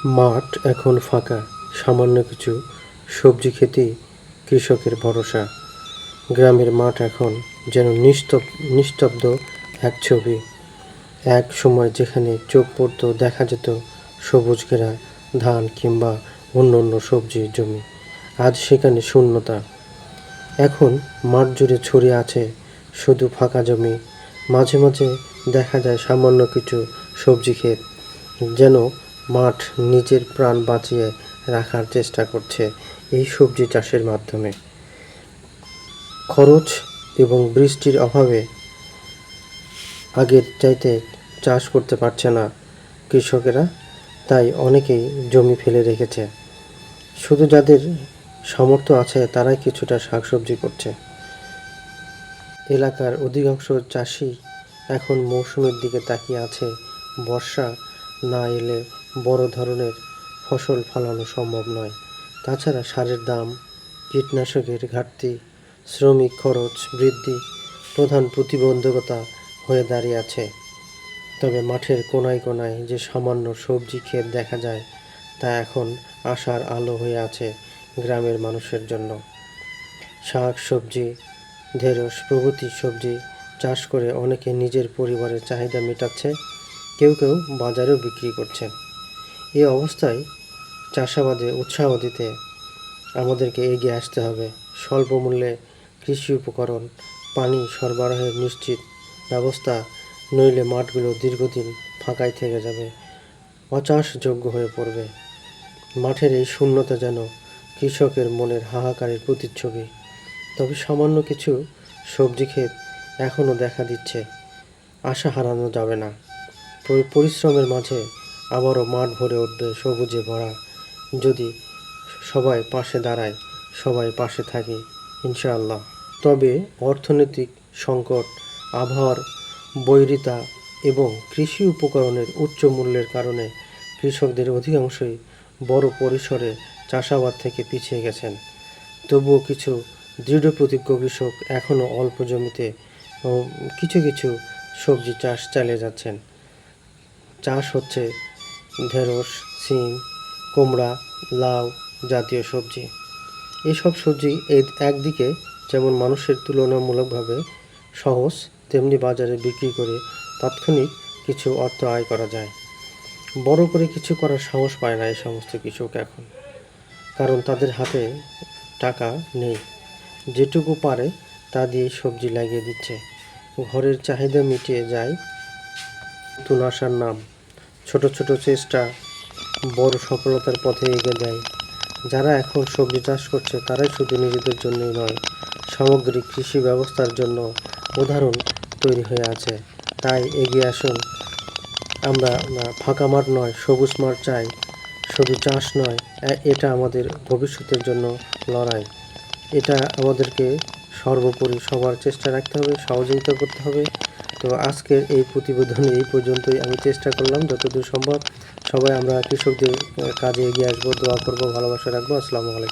মাঠ এখন ফাঁকা, সামান্য কিছু সবজি খেতেই কৃষকের ভরসা। গ্রামের মাঠ এখন যেন নিস্তব্ধ এক ছবি। এক সময় যেখানে চোখ পড়ত দেখা যেত সবুজ ঘেরা ধান কিংবা অন্য অন্য সবজির জমি, আজ সেখানে শূন্যতা। এখন মাঠ জুড়ে ছড়িয়ে আছে শুধু ফাঁকা জমি। মাঝে মাঝে দেখা যায় সামান্য কিছু সবজি ক্ষেত, যেন মাঠ নিজের প্রাণ বাঁচিয়ে রাখার চেষ্টা করছে এই সবজি চাষের মাধ্যমে। খরচ এবং বৃষ্টির অভাবে আগের চাইতে চাষ করতে পারছে না কৃষকেরা, তাই অনেকেই জমি ফেলে রেখেছে। শুধু যাদের সামর্থ্য আছে তারাই কিছুটা শাকসবজি করছে। এলাকার অধিকাংশ চাষি এখন মৌসুমের দিকে তাকিয়ে আছে। বর্ষা না এলে বড় ধরনের ফসল ফলানো সম্ভব নয়। তাছাড়া সারের দাম, কীটনাশকের ঘাটতি, শ্রমিক খরচ বৃদ্ধি প্রধান প্রতিবন্ধকতা হয়ে দাঁড়িয়ে আছে। তবে মাঠের কোনায় কোনায় যে সামান্য সবজি ক্ষেত দেখা যায়, তা এখন আশার আলো হয়ে আছে গ্রামের মানুষের জন্য। শাক সবজি, ঢেঁড়স প্রভৃতি সবজি চাষ করে অনেকে নিজের পরিবারের চাহিদা মেটাচ্ছে, কেউ কেউ বাজারেও বিক্রি করছেন। এই অবস্থায় চাষাবাদে উৎসাহ দিতে আমাদেরকে এগিয়ে আসতে হবে। স্বল্প মূল্যে কৃষি উপকরণ, পানি সরবরাহের নিশ্চিত ব্যবস্থা, নইলে মাঠগুলো দীর্ঘদিন ফাঁকাই থেকে যাবে, অচাষযোগ্য হয়ে পড়বে। মাঠের এই শূন্যতা যেন কৃষকের মনের হাহাকারের প্রতিচ্ছবি। তবে সামান্য কিছু সবজি ক্ষেত এখনও দেখা দিচ্ছে, আশা হারানো যাবে না। পরিশ্রমের মাঝে আবারও মাঠ ভরে উঠবে সবুজে ভরা, যদি সবাই পাশে দাঁড়ায়, সবাই পাশে থাকে ইনশাআল্লাহ। তবে অর্থনৈতিক সংকট, আবহাওয়ার বৈরিতা এবং কৃষি উপকরণের উচ্চ মূল্যের কারণে কৃষকদের অধিকাংশই বড় পরিসরে চাষাবাদ থেকে পিছিয়ে গেছেন। তবুও কিছু দৃঢ়প্রতিজ্ঞ কৃষক এখনও অল্প জমিতে কিছু কিছু সবজি চাষ চালিয়ে যাচ্ছেন। চাষ হচ্ছে ঢেঁড়স, শিম, কুমড়া, লাউ জাতীয় সবজি। এইসব সবজি একদিকে যেমন মানুষের তুলনামূলকভাবে সহজ, তেমনি বাজারে বিক্রি করে তাৎক্ষণিক কিছু অর্থ আয় করা যায়। বড় করে কিছু করার সাহস পায় না এই সমস্ত কৃষক এখন, কারণ তাদের হাতে টাকা নেই। যেটুকু পারে তা দিয়ে সবজি লাগিয়ে দিচ্ছে। ঘরের চাহিদা মিটিয়ে যায় নতুন আশার নাম। ছোট ছোট চেষ্টা বড় সফলতার পথে এগিয়ে দেয়। যারা এখন সবজি চাষ করছে তারাই শুধু নিজেদের জন্যই নয়, সামগ্রিক কৃষি ব্যবস্থার জন্য উদাহরণ তৈরি হয়ে আছে। তাই এগিয়ে আসুন, আমরা ফাঁকা মাঠ নয়, সবুজ মাঠ চাই। শুধু চাষ নয়, এটা আমাদের ভবিষ্যতের জন্য লড়াই। এটা আমাদেরকে সর্বোপরি সবার চেষ্টা রাখতে হবে, সহযোগিতা করতে হবে। তো আজকের এই প্রতিবেদনে এই পর্যন্তই। আমি চেষ্টা করলাম যতদূর সম্ভব। সবাই আমরা কৃষকদের কাজে এগিয়ে আসবো, দোয়া করবো, ভালোবাসা রাখবো। আসসালামু আলাইকুম।